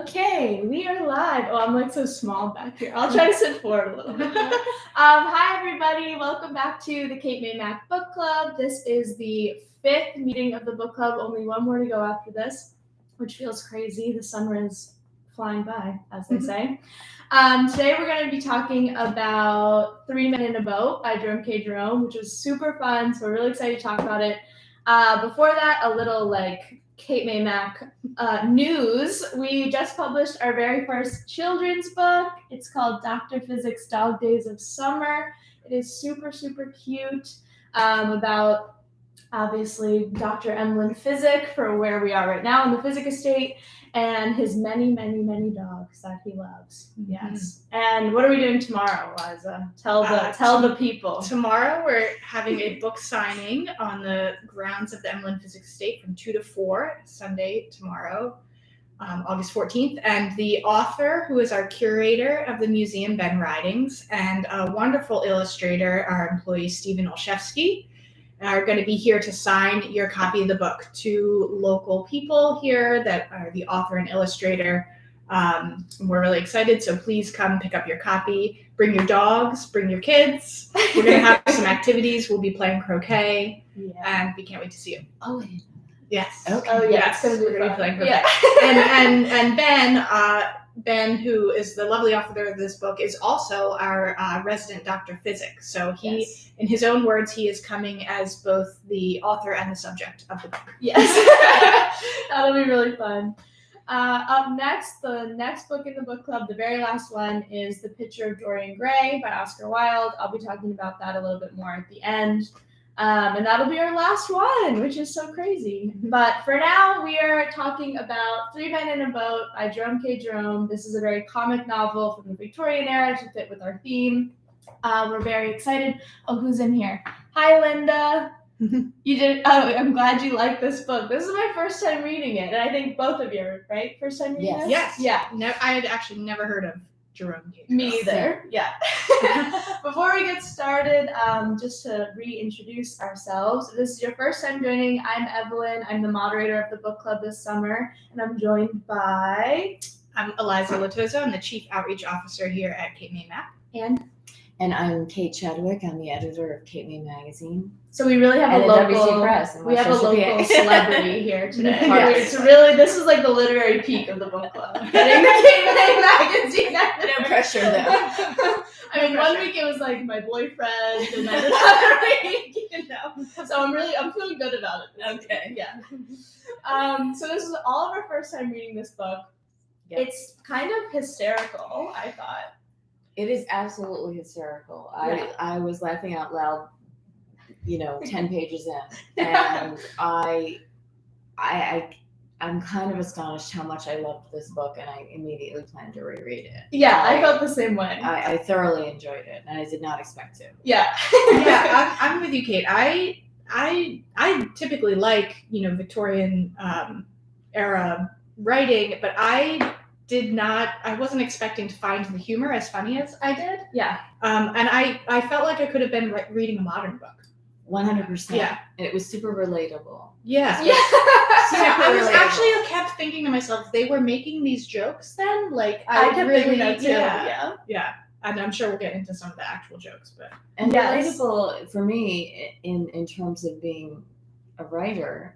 Okay, we are live. Oh, I'm like so small back here. I'll try to sit forward a little bit. Hi, everybody. Welcome back to the Kate May Mac Book Club. This is the 5th meeting of the book club. Only one more to go after this, which feels crazy. The summer is flying by, as they say. Today we're going to be talking about 3 Men in a Boat by Jerome K. Jerome, which was super fun. So we're really excited to talk about it. Before that, a little Kate May Mac news. We just published our very first children's book. It's called Dr. Physics Dog Days of Summer. It is super, super cute, about obviously Dr. Emlyn Physic for where we are right now in the Physic estate and his many, many, many dogs that he loves. Yes. And what are we doing tomorrow, Liza? Tell the people. Tomorrow we're having a book signing on the grounds of the Emlyn Physic estate from 2 to 4, Sunday tomorrow, August 14th. And the author, who is our curator of the museum, Ben Ridings, and a wonderful illustrator, our employee, Stephen Olszewski, are going to be here to sign your copy of the book to local people here that are the author and illustrator. We're really excited, so please come pick up your copy. Bring your dogs, bring your kids. We're going to have some activities. We'll be playing croquet, and we can't wait to see you. Oh, yes. Okay. Oh, yeah. Yes, we're going to be playing croquet. Yeah. and Ben, who is the lovely author of this book, is also our resident Dr. Physic. So he, in his own words, he is coming as both the author and the subject of the book. Yes. That'll be really fun. Up next, the next book in the book club, the very last one, is The Picture of Dorian Gray by Oscar Wilde. I'll be talking about that a little bit more at the end. And that'll be our last one, which is so crazy. But for now, we are talking about 3 Men in a Boat by Jerome K. Jerome. This is a very comic novel from the Victorian-era to fit with our theme. We're very excited. Oh, who's in here? Hi, Linda. You did. Oh, I'm glad you like this book. This is my first time reading it, and I think both of you are, right? First time reading it? Yes. Yeah. No, I had actually never heard of Jerome K. Me either. Yeah. Before we get started, just to reintroduce ourselves, if this is your first time joining, I'm Evelyn. I'm the moderator of the book club this summer, and I'm joined by... I'm Eliza Latozo. I'm the Chief Outreach Officer here at Kate May Mac. And I'm Kate Chadwick. I'm the editor of Kate May Magazine. So we really have a local press. We have a local celebrity here today. Yes. It's really, this is like the literary peak of the book club. Getting the Kate May Magazine. No pressure though. I mean, one week it was like my boyfriend, and then another week, So I'm feeling good about it. Okay. Yeah. So this is all of our first time reading this book. Yep. It's kind of hysterical, I thought. It is absolutely hysterical. I was laughing out loud, 10 pages in, and I'm kind of astonished how much I loved this book, and I immediately planned to reread it. Yeah, I felt the same way. I thoroughly enjoyed it, and I did not expect to. Yeah. Yeah, I'm with you, Kate. I typically like, Victorian era writing, but I wasn't expecting to find the humor as funny as I did. Yeah. And I felt like I could have been reading a modern book. 100%. Yeah. And it was super relatable. Yeah. Yeah. I actually kept thinking to myself, they were making these jokes then? Like, I kept really, thinking that too. Yeah. And I'm sure we'll get into some of the actual jokes, but. And relatable for me in terms of being a writer,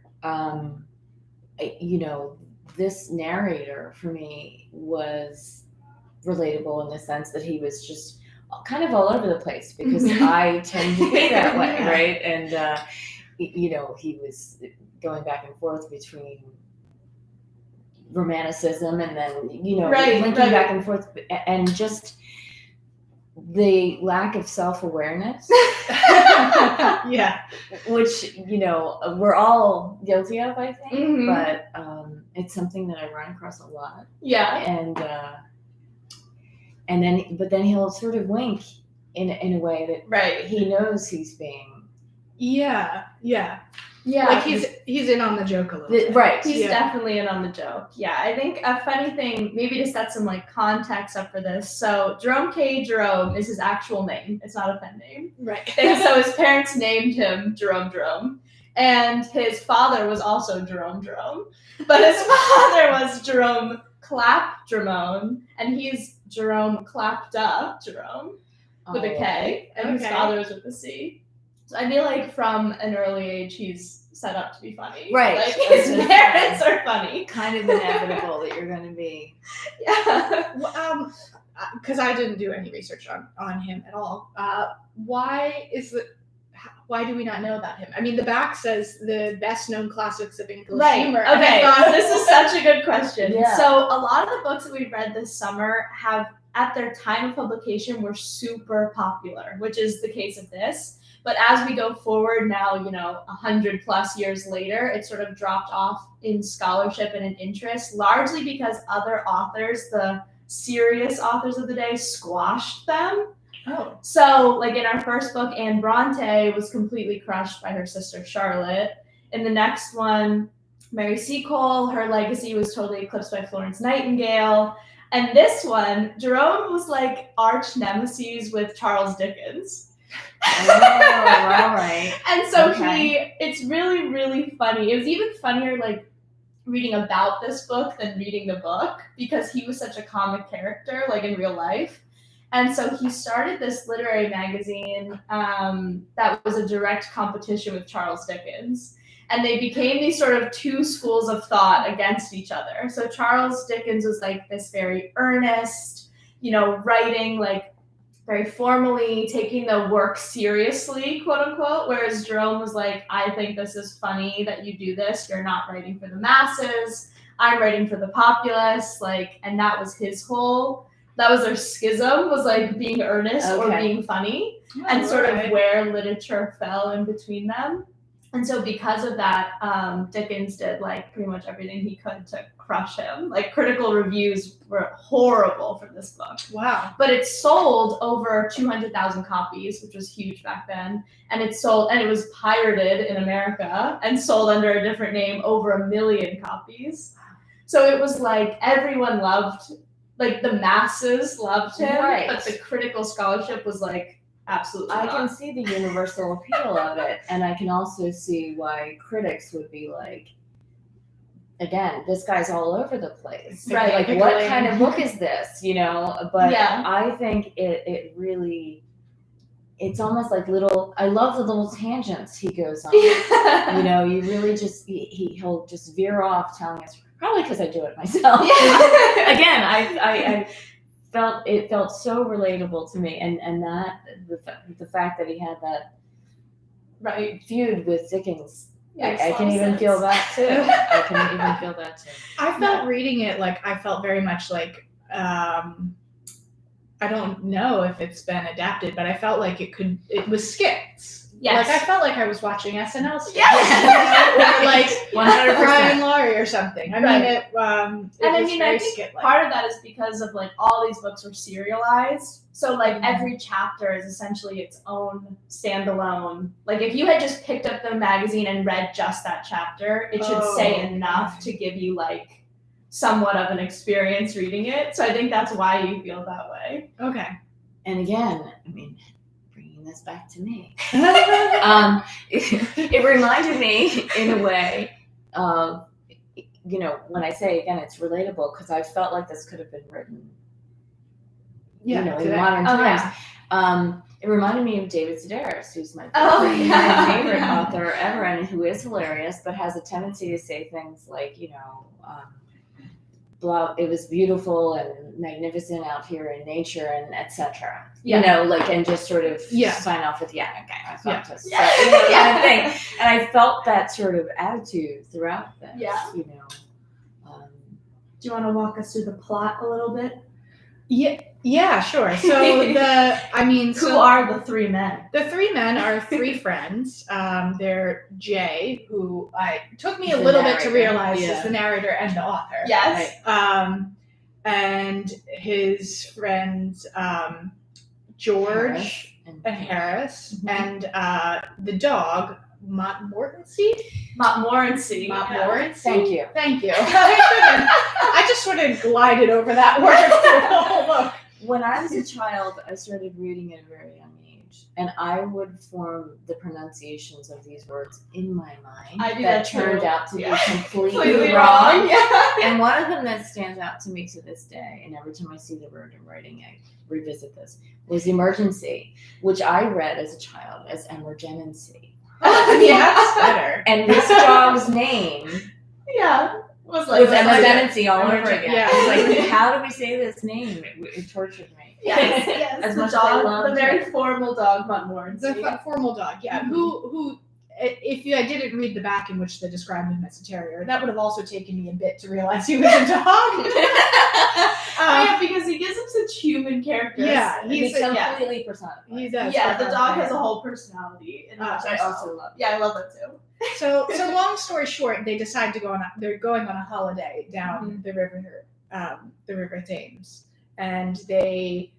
this narrator for me was relatable in the sense that he was just kind of all over the place because I tend to be that way, right? And, he was going back and forth between romanticism and then, linking back and forth and just the lack of self-awareness. Yeah. Which, we're all guilty of, I think, but it's something that I run across a lot. Yeah. And then he'll sort of wink in a way that he knows he's being. Yeah. Yeah. Like he's in on the joke a little bit. Right. He's definitely in on the joke. Yeah. I think a funny thing, maybe to set some context up for this. So Jerome K. Jerome is his actual name. It's not a pen name. Right. And so his parents named him Jerome. And his father was also Jerome. But his father was Jerome Clap-Dramone, and he's Jerome Clapta Jerome with a K, and his father is with a C. So I feel like from an early age he's set up to be funny. Right. Like his parents are funny. Kind of inevitable that you're going to be. Yeah. Because I didn't do any research on him at all. Why do we not know about him? I mean, the back says the best known classics of English humor. Okay, this is such a good question. Yeah. So a lot of the books that we've read this summer have, at their time of publication, were super popular, which is the case of this. But as we go forward now, 100 plus years later, it sort of dropped off in scholarship and in interest, largely because other authors, the serious authors of the day, squashed them. Oh. So, like in our first book, Anne Brontë was completely crushed by her sister Charlotte. In the next one, Mary Seacole, her legacy was totally eclipsed by Florence Nightingale. And this one, Jerome was like arch nemesis with Charles Dickens. Oh, all right. And so it's really, really funny. It was even funnier, like, reading about this book than reading the book, because he was such a comic character, like in real life. And so he started this literary magazine that was a direct competition with Charles Dickens. And they became these sort of two schools of thought against each other. So Charles Dickens was like this very earnest, writing like very formally, taking the work seriously, quote unquote. Whereas Jerome was like, I think this is funny that you do this. You're not writing for the masses. I'm writing for the populace. And that was that was their schism, was like being earnest or being funny, and sort of where literature fell in between them. And so because of that, Dickens did like pretty much everything he could to crush him. Like critical reviews were horrible for this book. Wow. But it sold over 200,000 copies, which was huge back then. And it was pirated in America and sold under a different name, over 1 million copies. So it was like everyone loved, like the masses loved him, but the critical scholarship was like, absolutely not. I can see the universal appeal of it, and I can also see why critics would be like, again, this guy's all over the place. Right. Like, what kind of book is this? But I think it really, it's almost like I love the little tangents he goes on. Yeah. You really just, he'll just veer off telling us, probably because I do it myself. Yeah. Again, I felt so relatable to me, and that the fact that he had that feud with Dickens, I can even feel that too. I felt reading it I felt very much like I don't know if it's been adapted, but I felt like it was skits. Yes. I felt like I was watching SNL skits. Yes. Or like 100%. Brian Laurie or something. I mean, it was I very think skit-like. part of that is because of all these books were serialized. So every chapter is essentially its own standalone. If you had just picked up the magazine and read just that chapter, it should say enough to give you somewhat of an experience reading it. So I think that's why you feel that way. Okay. And again, I mean, bringing this back to me, it reminded me in a way of, when I say, again, it's relatable, because I felt like this could have been written, in modern times. Yeah. It reminded me of David Sedaris, who's my favorite author ever, and who is hilarious, but has a tendency to say things like, blah, it was beautiful and magnificent out here in nature, and etc. And just sort of sign off with I thought this. Kind of thing. And I felt that sort of attitude throughout this. Yeah. Do you want to walk us through the plot a little bit? Yeah, sure. So who are the three men? The three men are three friends. They're Jay, who took me a little bit to realize is the narrator and the author. Yes. And his friends George and Harris, and the dog Montmorency. Montmorency. Thank you. I just sort of glided over that word through the whole book. When I was a child, I started reading at a very young age, and I would form the pronunciations of these words in my mind. I do that turned too. out to be completely wrong. Yeah. And one of them that stands out to me to this day, and every time I see the word in writing, I revisit this, was Emergency, which I read as a child as Emergency. Yeah, that's better. And this dog's name was Emergency all over again. Yeah. It's like, how do we say this name? It tortured me. Yes. As the much as I dog, loved the very it. formal dog, Montmorency. The formal dog, yeah. Mhm. Who, if I didn't read the back in which they described him as a terrier, that would have also taken me a bit to realize he was a dog. Yeah, because he gives him such human characters. Yeah, He's completely personified. He does. Yeah, the dog has a whole personality. Which I also love. Yeah, I love that too. So long story short, they decide to go on. They're going on a holiday down the River Thames, and they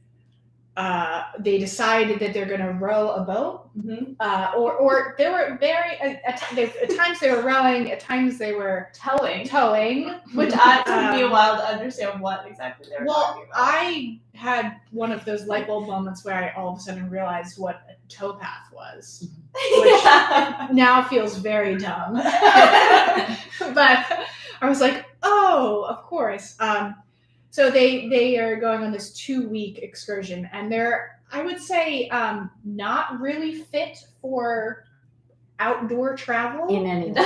decided that they're going to row a boat. Or they were at times they were rowing, at times they were Towing. Which Took me a while to understand what exactly they were talking about. I had one of those light bulb moments where I all of a sudden realized what a towpath was, which now feels very dumb. But I was like, oh, of course. So they are going on this 2-week excursion, and they're, I would say, not really fit for outdoor travel. In any way.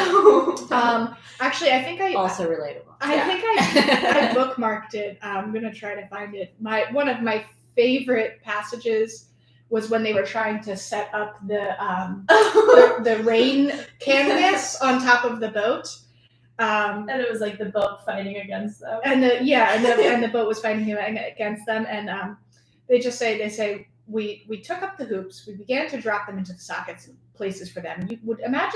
Actually, I think Also relatable. I think I bookmarked it. I'm gonna try to find it. One of my favorite passages was when they were trying to set up the rain canvas on top of the boat. And it was like the boat fighting against them. And the boat was fighting against them. And they say we took up the hoops, we began to drop them into the sockets and places for them. You would not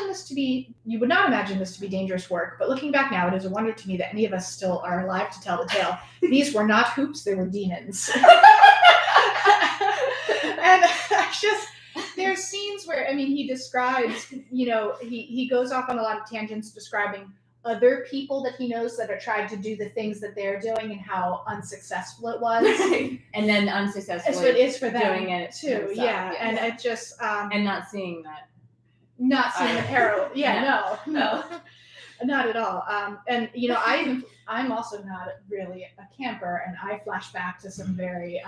imagine this to be dangerous work, but looking back now, it is a wonder to me that any of us still are alive to tell the tale. These were not hoops, they were demons. And there's scenes where, I mean, he describes, he goes off on a lot of tangents describing other people that he knows that are trying to do the things that they're doing and how unsuccessful it was. And then unsuccessfully So it is for them doing it too. themselves, Yeah. And it just and not seeing that. not seeing the peril. Yeah, No. Not at all. And I'm also not really a camper, and I flash back to some very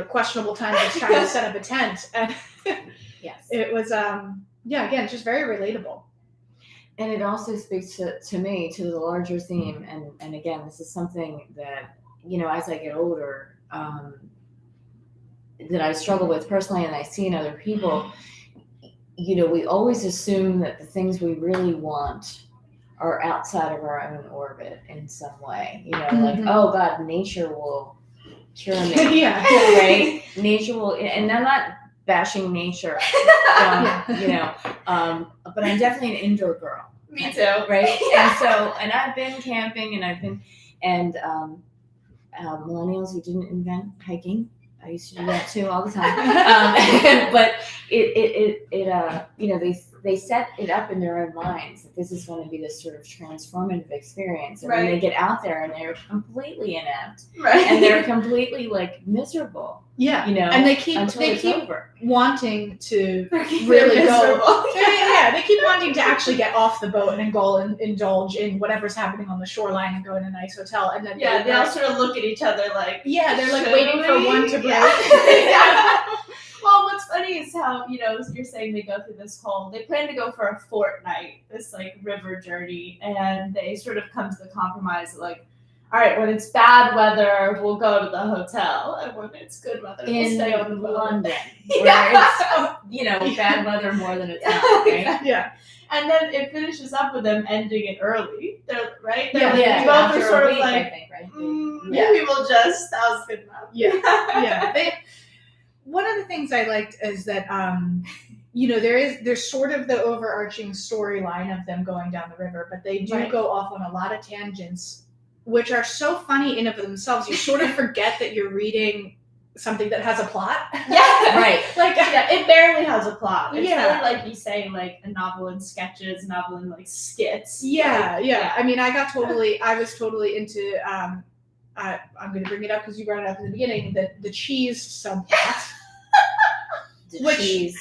questionable times of trying to set up a tent, and Yes. it was again just very relatable. And it also speaks to me, to the larger theme. And again, this is something that, as I get older, that I struggle with personally and I see in other people. We always assume that the things we really want are outside of our own orbit in some way. Like, oh God, nature will cure me. Yeah. Right? Nature will, and I'm not bashing nature, but I'm definitely an indoor girl. Me too. Right? And I've been camping, and millennials who didn't invent hiking. I used to do that too all the time. But they set it up in their own minds that this is going to be this sort of transformative experience. And when they get out there and they're completely inept, Right. and they're completely miserable. Yeah. And And they keep over. wanting to Really really miserable. go. Yeah, they keep wanting to actually get off the boat and go and indulge in whatever's happening on the shoreline and go in a nice hotel. And then Yeah, they all sort of look at each other like, they're like should waiting for we? one to break. Yeah. Well, what's funny is how, you're saying they go through they plan to go for a fortnight, this river journey, and they sort of come to the compromise all right, when it's bad weather, we'll go to the hotel, and when it's good weather, we'll stay on the boat. London, where it's bad weather more than it's not, right? Yeah. And then it finishes up with them ending it early. They're right. Yeah, Both after are a sort of week, I like, think, right? maybe we'll just. That was good enough. Yeah. One of the things I liked is that there's sort of the overarching storyline of them going down the river, but they do go off on a lot of tangents, which are so funny in of themselves. You sort of forget that you're reading something that has a plot. Yeah. Right. It barely has a plot. It's Yeah. really like you saying a novel in sketches, a novel in skits. Yeah. I mean, I was totally into. I'm going to bring it up because you brought it up in the beginning. The cheese subplot. Cheese.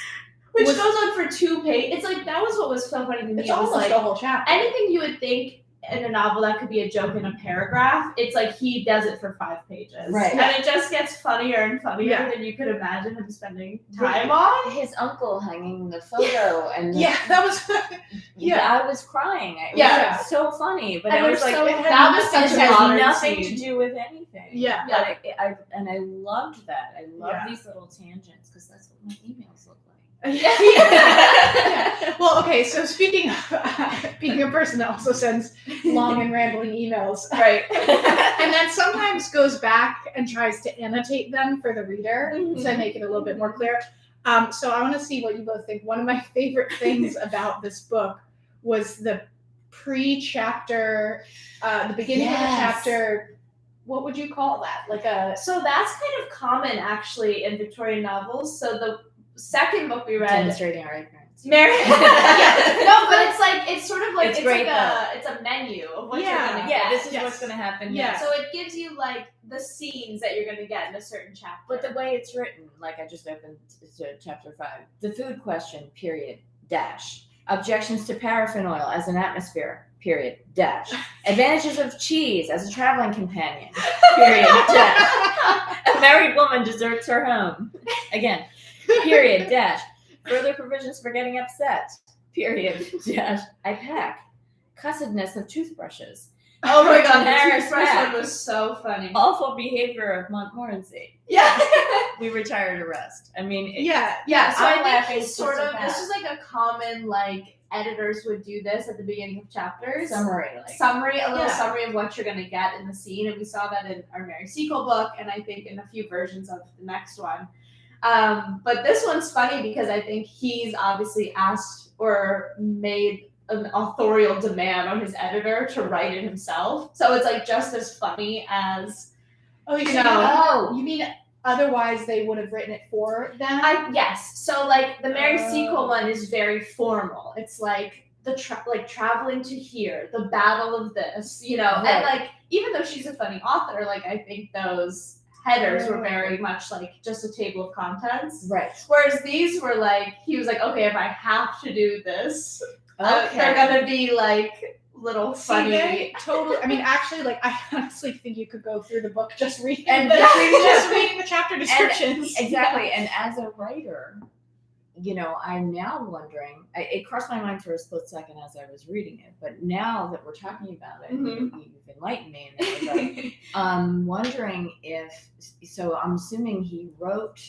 Which goes on for 2 pages. It's that was what was so funny to me. It's It was almost a whole chapter. anything you would think in a novel that could be a joke in a paragraph, it's like he does it for 5 pages. Right. And it just gets funnier and funnier than you could imagine him spending time on. His uncle hanging the photo and that was I was crying. It was so funny, but And I was like, that was such it a has modern nothing scene. to do with anything. Yeah. But I loved that. I love these little tangents because that's what my emails look like. Well, okay. So speaking of being a person that also sends long and rambling emails, Right. and then sometimes goes back and tries to annotate them for the reader to make it a little bit more clear. So I want to see what you both think. One of my favorite things about this book was the pre-chapter, the beginning of the chapter. What would you call that? So that's kind of common actually in Victorian novels. So the second book we read, Demonstrating our ignorance. Mary. No, but it's sort of like it's a menu of what you're gonna get. This is what's gonna happen. Yeah. So it gives you like the scenes that you're gonna get in a certain chapter. But the way it's written, like I just opened to chapter 5, the food question, period, dash. Objections to paraffin oil as an atmosphere, period, dash. Advantages of cheese as a traveling companion, period, dash. A married woman deserts her home. Again, period, dash. Further provisions for getting upset, period, dash. I pack. Cussedness of toothbrushes. Oh my god, the Amherst toothbrush pack. one was so funny. Awful behavior of Montmorency. Yeah. We retire to rest. I mean, Yeah, so I'm I laughing think he's sort just of, at this that. is like a common, like, editors would do this at the beginning of chapters. summary, A little Yeah. summary of what you're going to get in the scene, and we saw that in our Mary Sequel book, and I think in a few versions of the next one. But this one's funny because I think he's obviously asked or made an authorial demand on his editor to write it himself. So it's like just as funny as, You mean otherwise they would have written it for them? yes. So like the Mary Sequel one is very formal. It's like traveling to here, the battle of this, and like even though she's a funny author, like I think those headers were very much like just a table of contents. Right. Whereas these were like, he was like, okay, if I have to do this, they're gonna be like little funny. Totally. I mean, actually, like I honestly think you could go through the book just reading And just reading the chapter descriptions. Exactly. And as a writer, I'm now wondering, it crossed my mind for a split second as I was reading it, but now that we're talking about it, you've enlightened me in that regard. I'm wondering so I'm assuming he wrote,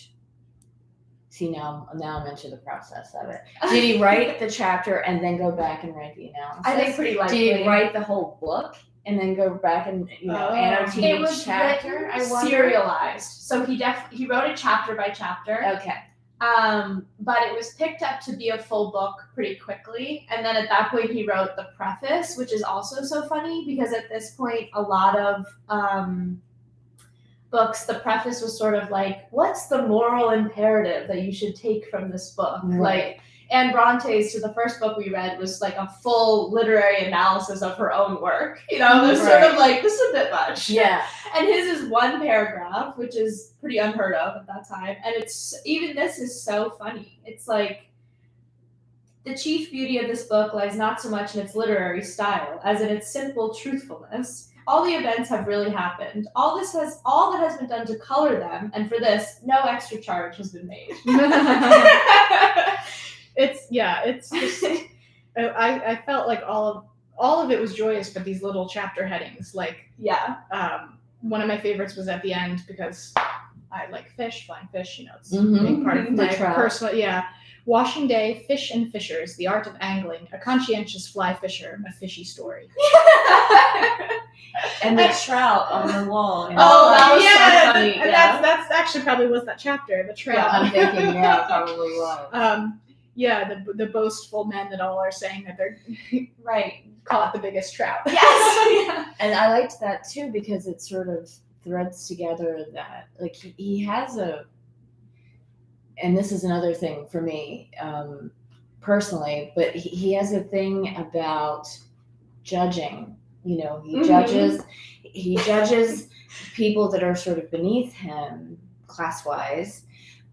now I'm into the process of it. Did he write the chapter and then go back and write the analysis? I think pretty likely. Did he write the whole book and then go back and annotate It each was chapter? I wonder. serialized. So he wrote it chapter by chapter. Okay. But it was picked up to be a full book pretty quickly. And then at that point he wrote the preface, which is also so funny because at this point a lot of books, the preface was sort of like, what's the moral imperative that you should take from this book? Right. Like Anne Bronte's, so the first book we read was like a full literary analysis of her own work. It was sort of like, this is a bit much. Yeah. And his is one paragraph, which is pretty unheard of at that time. And this is so funny. It's like, the chief beauty of this book lies not so much in its literary style as in its simple truthfulness. All the events have really happened. All that has been done to color them, and for this, no extra charge has been made. It's just I felt like all of it was joyous, but these little chapter headings, like one of my favorites was at the end because I like flying fish, it's a big part of my personal washing day, fish and fishers, the art of angling, a conscientious fly fisher, a fishy story. And the trout on the wall. That was so funny. And that's actually probably was that chapter, the trout. I'm thinking, probably was. The boastful men that all are saying that they're caught the biggest trout. Yes. And I liked that too because it sort of threads together that like he has and this is another thing for me personally, but he has a thing about judging. He judges people that are sort of beneath him class-wise,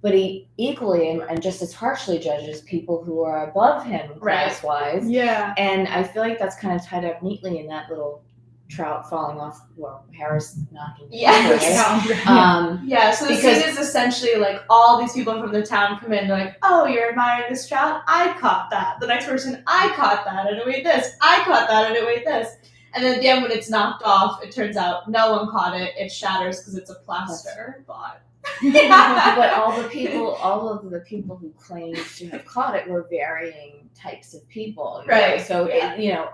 but he equally and just as harshly judges people who are above him class-wise. Yeah. And I feel like that's kind of tied up neatly in that little trout falling off, well, Harris knocking. Yes. So the because- scene is essentially like all these people from the town come in, they're like, oh, you're admiring this trout? I caught that. The next person, I caught that and it weighed this. I caught that and it weighed this. And then at the end when it's knocked off, it turns out no one caught it. It shatters because it's a plaster bot. But all of the people who claimed to have caught it were varying types of people. Right. So, Yeah.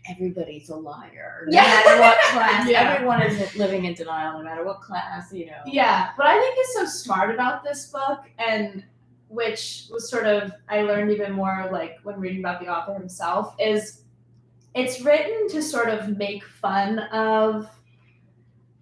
everybody's a liar. Yeah. No matter what class. Yeah. Everyone is living in denial no matter what class, Yeah. What I think is so smart about this book, and which was sort of, I learned even more like when reading about the author himself, is it's written to sort of make fun of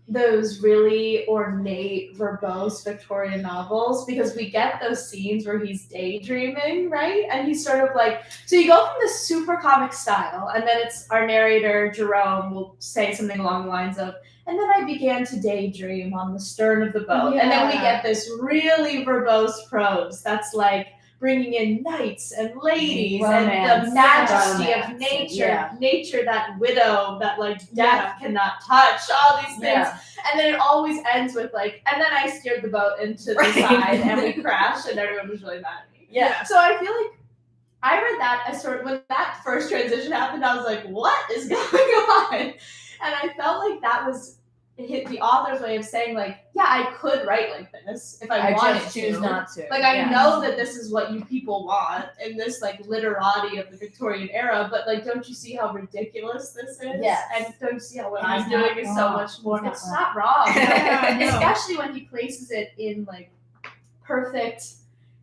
those really ornate, verbose Victorian novels, because we get those scenes where he's daydreaming, right? And he's sort of like, so you go from this super comic style, and then it's our narrator, Jerome, will say something along the lines of, and then I began to daydream on the stern of the boat. And then we get this really verbose prose that's like bringing in knights and ladies and the majesty of nature, that widow that like death cannot touch, all these things. Yeah. And then it always ends with like, and then I steered the boat into the side and we crashed and everyone was really mad at me. Yeah. So I feel like I read that as sort of, when that first transition happened, I was like, what is going on? And I felt like that was the author's way of saying like, yeah, I could write like this if I wanted just choose not to. Like, I know that this is what you people want in this like literati of the Victorian era, but like, don't you see how ridiculous this is? Yes. And don't you see how what He's I'm doing not is so wrong. much more? He's not It's wrong. not wrong. Yeah, no. Especially when he places it in like perfect.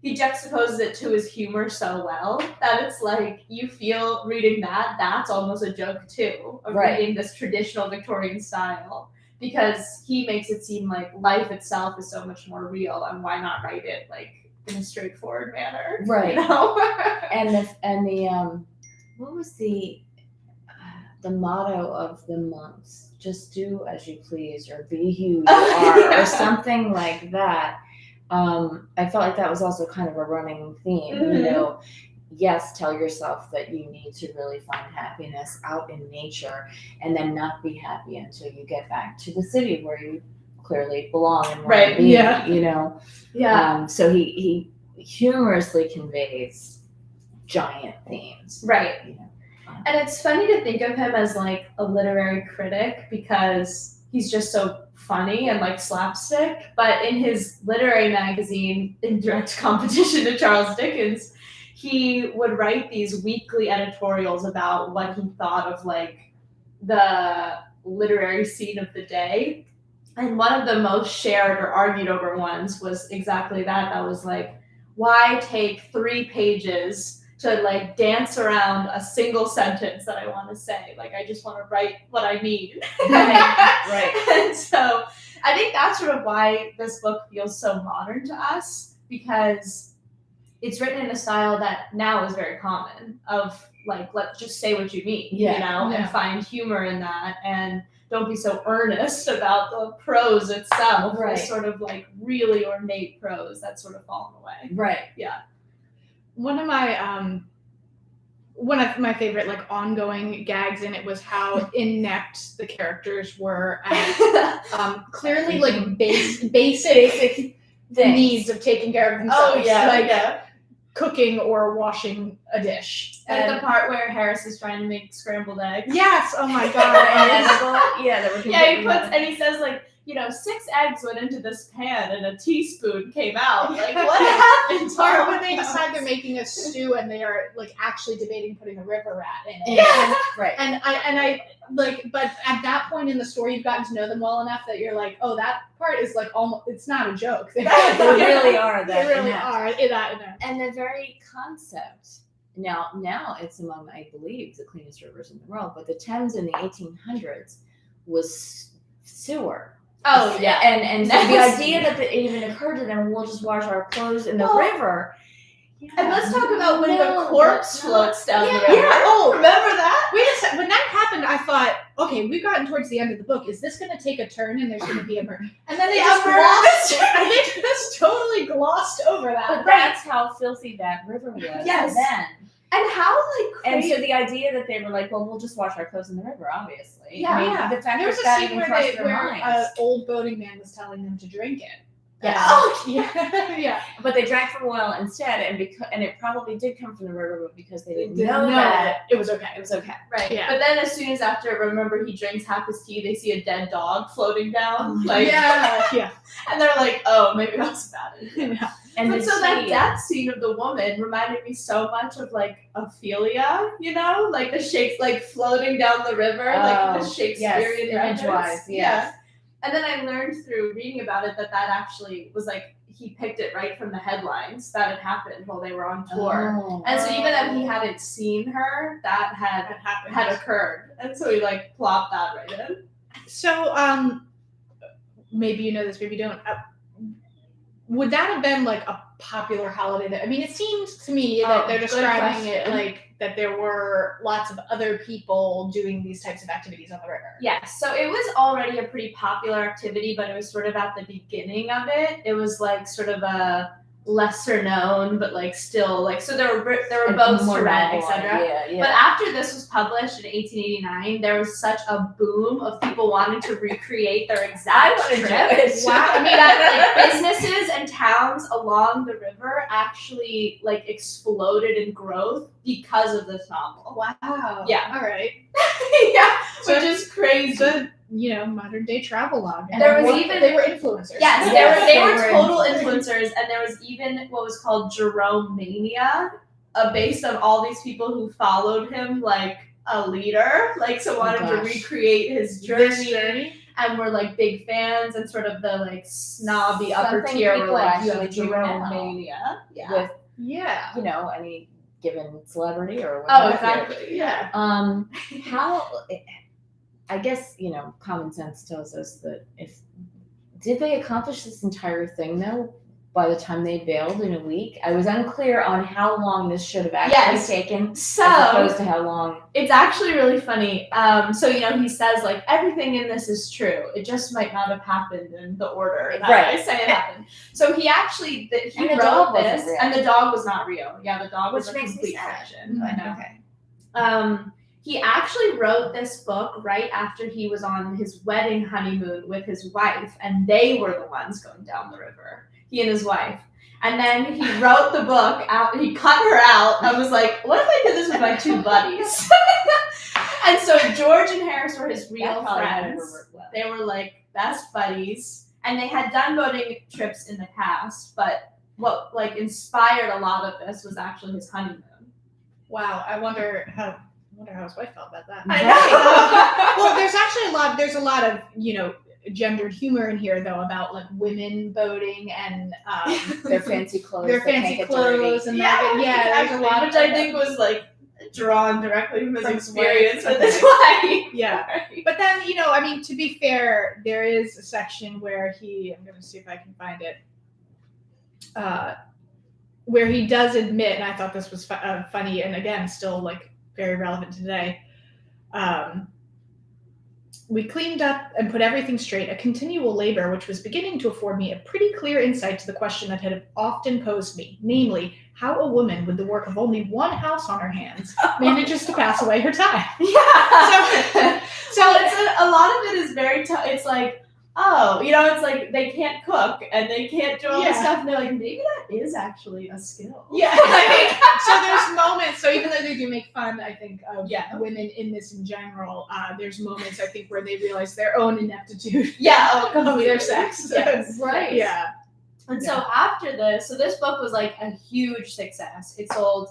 He juxtaposes it to his humor so well that it's like you feel reading that's almost a joke too, of reading this traditional Victorian style, because he makes it seem like life itself is so much more real, and why not write it like in a straightforward manner, Right. You know? And the what was the motto of the monks? Just do as you please, or be who you are, or something like that. I felt like that was also kind of a running theme. Mm-hmm. Yes, tell yourself that you need to really find happiness out in nature, and then not be happy until you get back to the city where you clearly belong and want to be. Yeah. So he humorously conveys giant themes. Right. And it's funny to think of him as like a literary critic because he's just so funny and like slapstick. But in his literary magazine, in direct competition to Charles Dickens, he would write these weekly editorials about what he thought of like the literary scene of the day. And one of the most shared or argued over ones was exactly that. That was like, why take 3 pages to like dance around a single sentence that I want to say? Like, I just want to write what I mean. Right. And so I think that's sort of why this book feels so modern to us, because it's written in a style that now is very common, of like, let's just say what you mean, and find humor in that, and don't be so earnest about the prose itself. Right. It's sort of like really ornate prose that's sort of fallen away. Right. Yeah. One of my favorite like ongoing gags in it was how inept the characters were at clearly like basic needs of taking care of themselves. Cooking or washing a dish. Like the part where Harris is trying to make scrambled eggs. Yes. Oh my god. He puts, and he says like, 6 eggs went into this pan and a teaspoon came out. Like, what happened? Or when they decide they're making a stew and they are like actually debating putting a river rat in it. Yeah. Right. And I like, but at that point in the story, you've gotten to know them well enough that you're like, oh, that part is like almost, it's not a joke. They really are. They really are. That. And the very concept. Now it's among, I believe, the cleanest rivers in the world. But the Thames in the 1800s was sewer. Oh yeah, and so the idea that it even occurred to them, we'll just wash our clothes in the river. Yeah. And let's talk about when the corpse floats down the river. Yeah. Oh, remember that? Wait a second. When that happened, I thought, okay, we've gotten towards the end of the book. Is this going to take a turn and there's going to be a murder? And then they Yeah, just murder. glossed. And they just totally glossed over that. But that's how filthy that river was Yes. then. And how like And crazy. so the idea that they were like, well, we'll just wash our clothes in the river, obviously. Yeah. I mean, the fact There was that a that scene even where crossed their where an minds. old boating man was telling them to drink it. Yes. Oh, Yeah. Yeah. But they drank from oil instead, and it probably did come from the river, but because they didn't Didn't know that, it was okay. it was okay. right. Yeah. But then as soon as after, remember he drinks half his tea, they see a dead dog floating down. Like, Yeah. and they're like, oh, maybe that's bad. Yeah. And But the so that sea- death scene of the woman reminded me so much of like Ophelia, you know, like the shakes like floating down the river, like the Oh, Shakespearean yes, image-wise, reference. yes. And then I learned through reading about it that actually was like he picked it right from the headlines that had happened while they were on tour. Oh. And so even though he hadn't seen her, that That happened. had occurred. And so he like plopped that right in. So, maybe you know this, maybe you don't. Would that have been like a popular holiday? I mean, it seems to me that they're good describing it question. like that there were lots of other people doing these types of activities on the river. Yes, so it was already a pretty popular activity, but it was sort of at the beginning of it. It was like sort of a lesser known, but like still like so there were And boats more to rent, novel etc. idea, But after this was published in 1889, there was such a boom of people wanting to recreate their exact I wanna do trip. it. Wow, I mean that like businesses and towns along the river actually like exploded in growth because of this novel. Wow. Yeah. All right. Yeah, which is crazy. So, modern day travelogue. And there was They even- they were influencers. Yes, Yes, they they were were total influencers, and there was even what was called Jerome Mania, based on all these people who followed him like a leader, like so wanted to gosh. recreate his This journey, journey. and were like big fans, and sort of the like snobby upper Something tier were people like, you actually have do Jerome now. Mania. Yeah. with Yeah. any given celebrity or Oh, whatever. exactly. Yeah. How I guess common sense tells us that did they accomplish this entire thing though by the time they bailed in a week? I was unclear on how long this should have actually Yes. taken So as opposed to how long. it's actually really funny. So he says like everything in this is true. It just might not have happened in the order that Right. I say it happened. So he actually he And the wrote dog wasn't this, real. and the dog was not real. Yeah, the dog was Which a makes me complete sad. fiction. I know. Okay. He actually wrote this book right after he was on his wedding honeymoon with his wife, and they were the ones going down the river. He and his wife. And then he wrote the book out. He cut her out. I was like, what if I did this with my two buddies? And so George and Harris were his real That probably friends. never worked well. They were like best buddies, and they had done boating trips in the past. But what like inspired a lot of this was actually his honeymoon. Wow. I wonder how his wife felt about that. I know. Well, there's actually there's a lot of, gendered humor in here though about like women boating and Their fancy clothes. their that can't fancy get clothes dirty. and that. Yeah, there's a lot which of I think was like drawn directly from his From his experience wife. with his wife. Yeah. But then, I mean, to be fair, there is a section where I'm going to see if I can find it, where he does admit, and I thought this was funny, and again, still like very relevant today. We cleaned up and put everything straight, a continual labor which was beginning to afford me a pretty clear insight to the question that had often posed me, namely, how a woman with the work of only one house on her hands manages to pass away her time. Yeah. So it's a lot of it is very tough. It's like, oh, it's like they can't cook and they can't do all this Yeah. stuff. And they're like, maybe that is actually a skill. Yeah. So there's moments, so even though they do make fun, I think, of women in this in general, there's moments, I think, where they realize their own ineptitude Yeah. of their sex. Yes. Right. Yeah. And so after this, so this book was like a huge success. It sold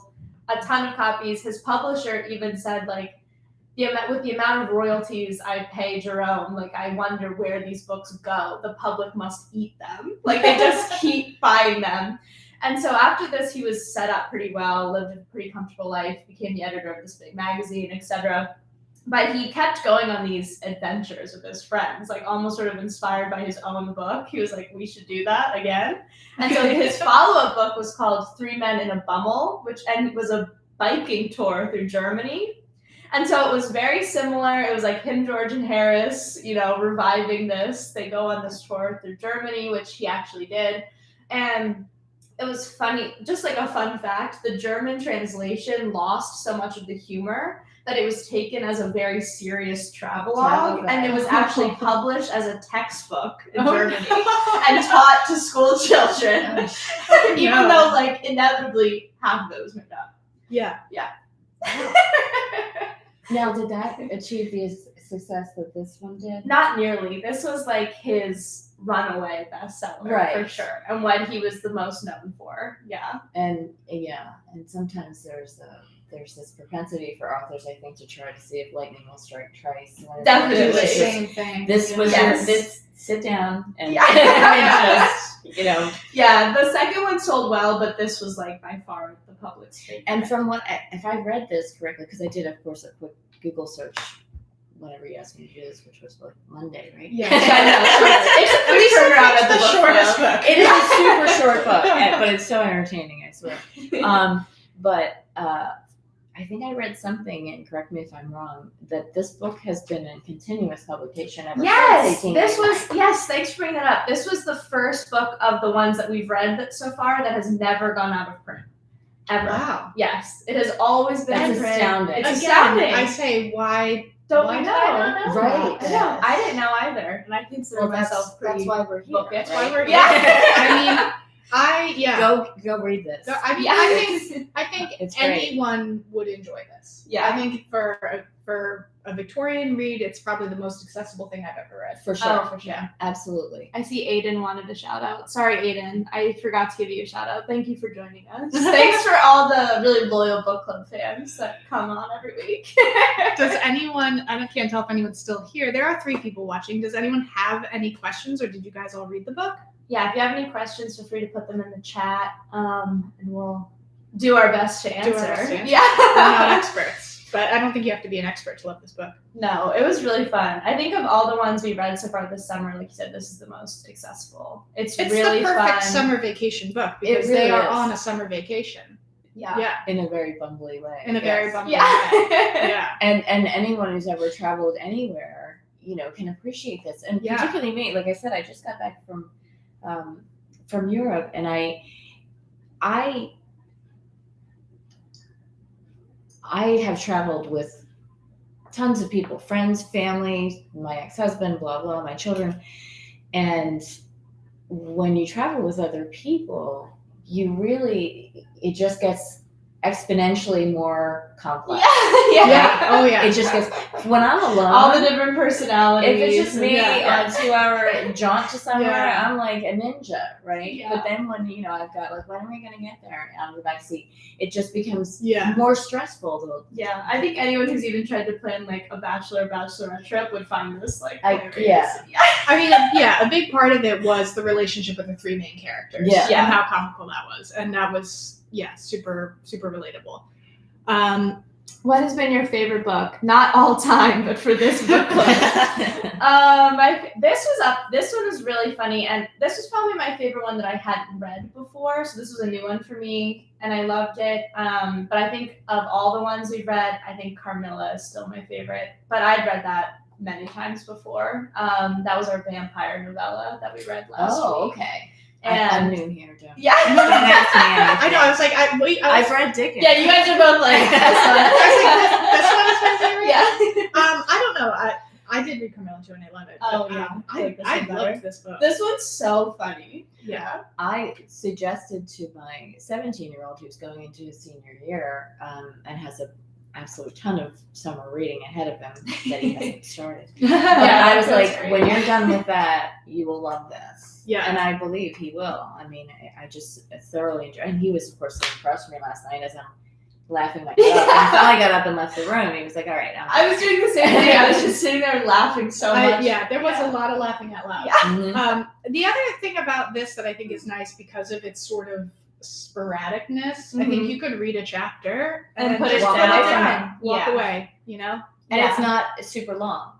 a ton of copies. His publisher even said like, with the amount of royalties I pay Jerome, like I wonder where these books go. The public must eat them. Like they just keep buying them. And so after this, he was set up pretty well, lived a pretty comfortable life, became the editor of this big magazine, etc. But he kept going on these adventures with his friends, like almost sort of inspired by his own book. He was like, we should do that again. And so his follow-up book was called 3 Men in a Bummel, and it was a biking tour through Germany. And so it was very similar. It was like him, George, and Harris, reviving this. They go on this tour through Germany, which he actually did. And it was funny, just like a fun fact, the German translation lost so much of the humor that it was taken as a very serious travelogue, and it was actually published as a textbook in Germany and taught to school children, even though, like, inevitably half of it was made up. Yeah. Now, did that achieve the success that this one did? Not nearly. This was like his runaway bestseller, for sure, and what he was the most known for. And sometimes there's this propensity for authors, I think, to try to see if lightning will strike twice. Definitely. The same thing. This was this sit down and Yeah, the second one sold well, but this was like by far the public's favorite. And from if I read this correctly, because I did, of course, a quick Google search whenever you asked me to do this, which was like Monday, right? Yeah, it's a quick turnaround at the shortest book. It is a super short book, but it's so entertaining, I swear. But I think I read something, and correct me if I'm wrong, that this book has been in continuous publication ever since. Thanks for bringing that up. This was the first book of the ones that we've read so far that has never gone out of print. Ever. Wow. Yes, it has always been in print. Astounding. It's Again, astounding. I say, why Don't why we not? know? Right. I know. I didn't know either, and I consider myself pretty. That's why we're here. bookish. That's why we're here. Yeah. I mean, Go read this. I mean, I think It's great. anyone would enjoy this. Yeah. I think for a Victorian read, it's probably the most accessible thing I've ever read. For sure. Oh, for sure. Yeah. Absolutely. I see Aiden wanted a shout out. Sorry, Aiden. I forgot to give you a shout out. Thank you for joining us. Thanks for all the really loyal book club fans that come on every week. Does anyone, I can't tell if anyone's still here. There are 3 people watching. Does anyone have any questions, or did you guys all read the book? Yeah, if you have any questions, feel free to put them in the chat, and we'll do our best to answer. We're Yeah. not experts, but I don't think you have to be an expert to love this book. No, it was really fun. I think of all the ones we read so far this summer, like you said, this is the most accessible. It's really the perfect fun. summer vacation book because It really they are is. on a summer vacation. Yeah. In a very bumbly way. In a very bumpy way. Yeah. Yeah. And anyone who's ever traveled anywhere, can appreciate this. And Yeah. particularly me, like I said, I just got back from Europe, and I have traveled with tons of people, friends, family, my ex-husband, blah, blah, my children. And when you travel with other people, it just gets exponentially more complex. Yeah. Oh yeah. It just gets, when I'm alone, All the different personalities. if it's just me Yeah. on a 2-hour jaunt to somewhere, Yeah. I'm like a ninja, right? Yeah. But then when, I've got like, when am I going to get there on the back seat? It just becomes Yeah. more stressful. Yeah, I think anyone who's even tried to plan like a bachelorette trip would find this like hilarious. Yeah. I mean, yeah, a big part of it was the relationship with the 3 main characters. Yeah. And how comical that was. And that was, super, super relatable. What has been your favorite book? Not all time, but for this book club. This one was really funny, and this was probably my favorite one that I hadn't read before. So this was a new one for me, and I loved it. But I think of all the ones we've read, I think Carmilla is still my favorite. But I'd read that many times before. That was our vampire novella that we read last week. Okay. And I'm new here, Joe. yeah. Don't ask me anything. I know, I was like, I've read Dickens. Yeah, you guys are both like this one is my favorite? Yeah. I don't know. I did read Carmilla too, and I love it. Oh, but, yeah. I like this I one better. loved this book. This one's so funny. Yeah. I suggested to my 17-year-old who's going into his senior year and has an absolute ton of summer reading ahead of him that he hasn't started. Yeah, I was that's like, great. when you're done with that, you will love this. Yeah. And I believe he will. I mean, I just thoroughly enjoyed it. And he was, of course, impressed with me last night as I'm laughing my butt off. And finally got up and left the room. He was like, all right. I was doing the same thing. I was just sitting there laughing so much. There was a lot of laughing out loud. Yeah. Mhm. The other thing about this that I think is nice because of its sort of sporadicness, I think you could read a chapter And then put just it down. walk Yeah. away, And it's not super long,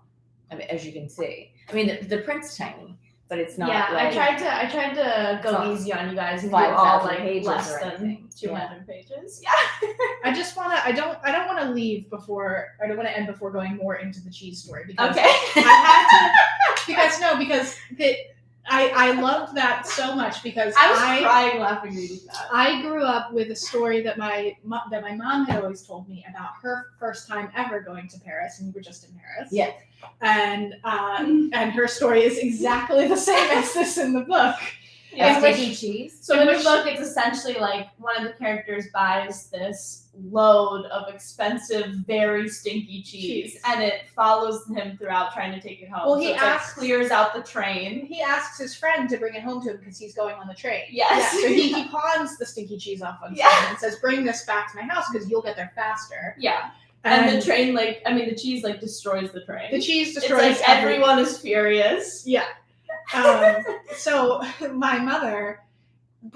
I mean, as you can see. I mean, the print's tiny, but it's not. Yeah, like, I tried to go not easy on you guys and do 5,000 all like pages less or than anything. 200 pages. Yeah. I don't want to leave before. I don't want to end before going more into the cheese story because Okay. I had to because I loved that so much because I was crying laughing reading that. I grew up with a story that my mom had always told me about her first time ever going to Paris, and we were just in Paris. Yeah. And her story is exactly the same as this in the book. Yeah. Sticky cheese. So in the book, it's essentially like one of the characters buys this load of expensive, very stinky cheese, and it follows him throughout trying to take it home. Well, so clears out the train. He asks his friend to bring it home to him because he's going on the train. Yes. Yeah, so he pawns the stinky cheese off on Yeah. someone and says, "Bring this back to my house because you'll get there faster." Yeah. And the train, the cheese, destroys the train. The cheese It's destroys like everyone is furious. Yeah. So my mother and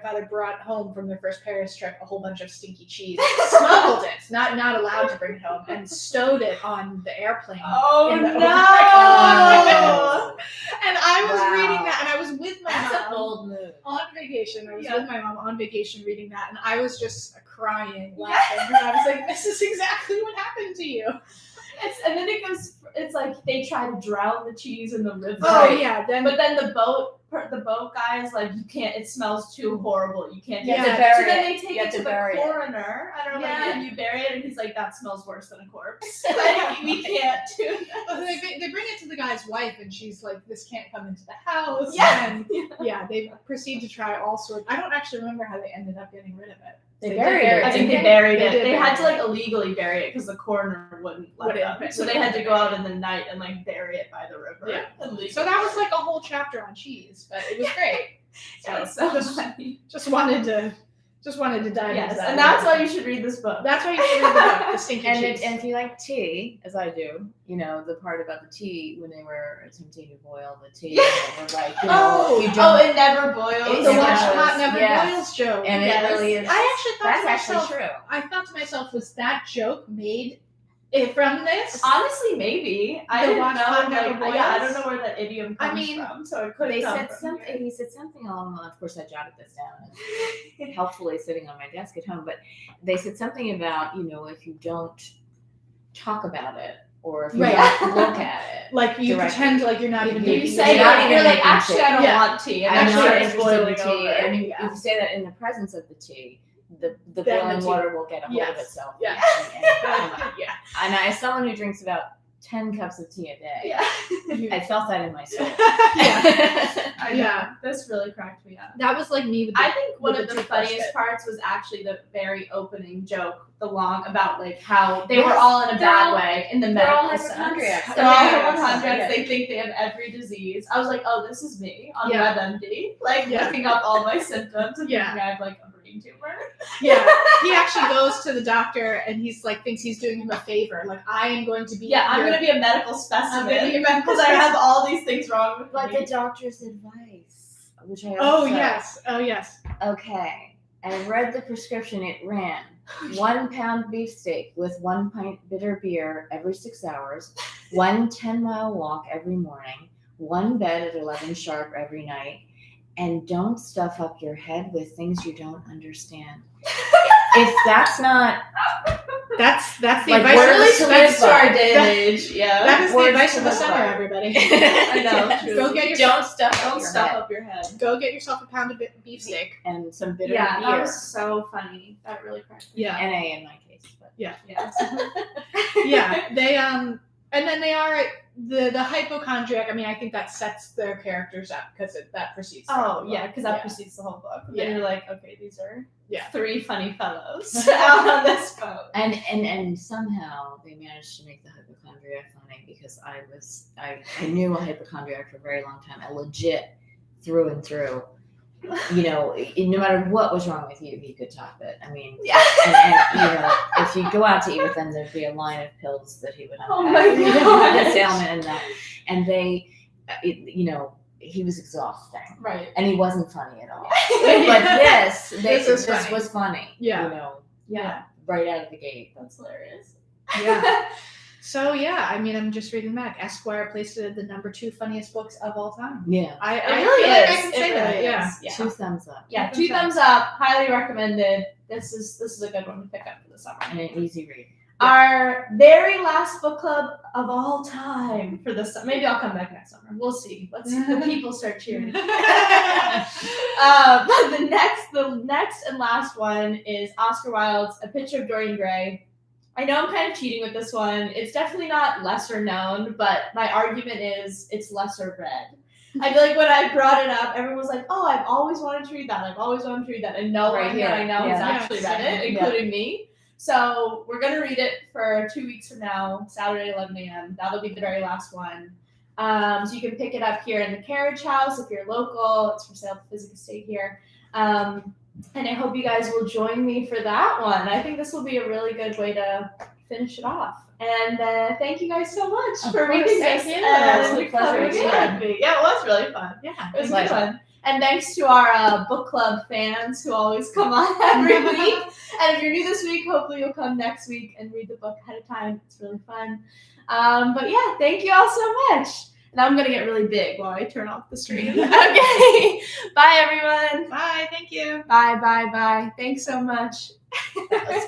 father brought home from their first Paris trip a whole bunch of stinky cheese, smuggled it, not allowed to bring it home, and stowed it on the airplane. Oh, in the no! And I was Wow. reading that, and I was with my That's a mom bold move. on vacation. I was Yeah. with my mom on vacation reading that, and I was just crying, laughing, because I was like, "This is exactly what happened to you." And then it's like they try to drown the cheese in the river. Oh yeah, But then the boat guy is like, you can't, it smells too horrible. You can't do You have that. to bury So then it. they take You it have to to the bury it. coroner. I don't know, Yeah. can you bury it? And he's like, that smells worse than a corpse. Like, we can't do that. Well, they bring it to the guy's wife, and she's like, "This can't come into the house." Yeah. And they proceed to try all sorts. I don't actually remember how they ended up getting rid of it. They buried it. I think they didn't buried They it. did They had to bury it. illegally bury it because the coroner wouldn't let it up. So they had to go out in the night and bury it by the river. Yeah. Illegally. So that was a whole chapter on cheese, but it was great. Yeah, it's so funny. Just wanted to dive Yes, into that. and that's why you should read this book. That's why you should read the book, The Stinky And Cheese. if you like tea, as I do, the part about the tea when they were attempting to boil the tea, they were like, if you don't, it never boils. It the never watch boils. pot never Yes. boils joke. and Yes. it really is. I actually thought That's to myself, actually true. I thought to myself, was that joke made from this? Honestly, maybe. I The didn't watch know. pot never I boils? don't know where that idiom I comes mean, from. So it could They come said from something. here. He said something along. Of course, I jotted this down, and helpfully sitting on my desk at home. But they said something about if you don't talk about it, or if you Right. don't look at it, Like you Directly. pretend like you're not even You You making say the You're not it, even you're like, making actually, tea. I don't Yeah. want tea. And I'm I'm not sure it's interested in boiling tea. over. And Yeah. if you say that in the presence of the tea, the Then boiling the tea- water will get a hold of Yes. itself. Yeah. And Yeah. as someone who drinks about 10 cups of tea a day, Yeah. I felt that in my soul. I know. Yeah. This really cracked me up. That was like me with the, I think one with of the the toothbrush funniest bit. parts was actually the very opening joke, about how they were Yes. all in a They're bad all- way in the they're all medical sense. hypochondriacs. They're all Yeah. hypochondriacs. They think they have every disease. I was like, oh, this is me on Yeah. WebMD, Yeah. looking up all my symptoms and Yeah. thinking I have a brain tumor. Yeah, he actually goes to the doctor and he's thinks he's doing him a favor. Like, I am going to be. Yeah, I'm your- gonna be a medical I'm gonna be a specimen medical because I have all these things wrong with But me. the doctor's advice, which I Oh also, yes. Okay, I read the prescription. It ran 1 pound beefsteak with 1 pint bitter beer every 6 hours, 1 10-mile walk every morning, 1 bed at 11 sharp every night, and don't stuff up your head with things you don't understand. If that's not That's the Like, advice. words Of really to the, live speaks to our by. day and age. Yeah. that is the words advice to of the live summer, by. everybody. I know. Truly. Go get yourself. Don't stuff up Don't your stuff head. up your head. Go get yourself a pound of beefsteak. And some bitter Yeah, that beer. was so funny. That really cracked me. Yeah. NA in my case, but Yes. Yeah. They and then they are the hypochondriac. I mean, I think that sets their characters up because that precedes. Oh the yeah, book. because that precedes the whole book. And Yeah. then you're like, okay, these are Yeah. 3 funny fellows out on this boat. and somehow they managed to make the hypochondriac funny because I knew a hypochondriac for a very long time, a legit through and through. No matter what was wrong with you, he could top it. I mean, Yeah. and if you go out to eat with them, there'd be a line of pills that he would have. Oh my God. This ailment and that, and they, he was exhausting, Right. and he wasn't funny at all. Yeah. But this funny. was funny. Yeah. Yeah. Right out of the gate. That's hilarious. Yeah. So yeah, I mean, I'm just reading back. Esquire placed it at the number 2 funniest books of all time. Yeah. I really feel like I is. can It say that. really Yeah. is. Yeah. 2 thumbs up. Yeah, 2 thumbs up. Highly recommended. This is a good one to pick up for the summer. And an easy read. Our very last book club of all time for this summer. Maybe I'll come back next summer. We'll see. Let's see the people start cheering. The next and last one is Oscar Wilde's A Picture of Dorian Gray. I know I'm kind of cheating with this one. It's definitely not lesser known, but my argument is it's lesser read. I feel like when I brought it up, everyone was like, "Oh, I've always wanted to read that. I've always wanted to read that," and no Right one here. that I know has Yeah. actually read it, including me. So we're gonna read it for 2 weeks from now, Saturday, 11 a.m. That'll be the very last one. So you can pick it up here in the Carriage House if you're local. It's for sale at the Physic Estate here. And I hope you guys will join me for that one. I think this will be a really good way to finish it off. And thank you guys so much for reading this. Thank you. It's a pleasure coming to in learn. with me. Yeah, it was really fun. Yeah. It was Thank good you. fun. And thanks to our book club fans who always come on every week. And if you're new this week, hopefully you'll come next week and read the book ahead of time. It's really fun. But yeah, thank you all so much. Now I'm going to get really big while I turn off the stream. Okay. Bye, everyone. Bye. Thank you. Bye. Thanks so much. That was fun.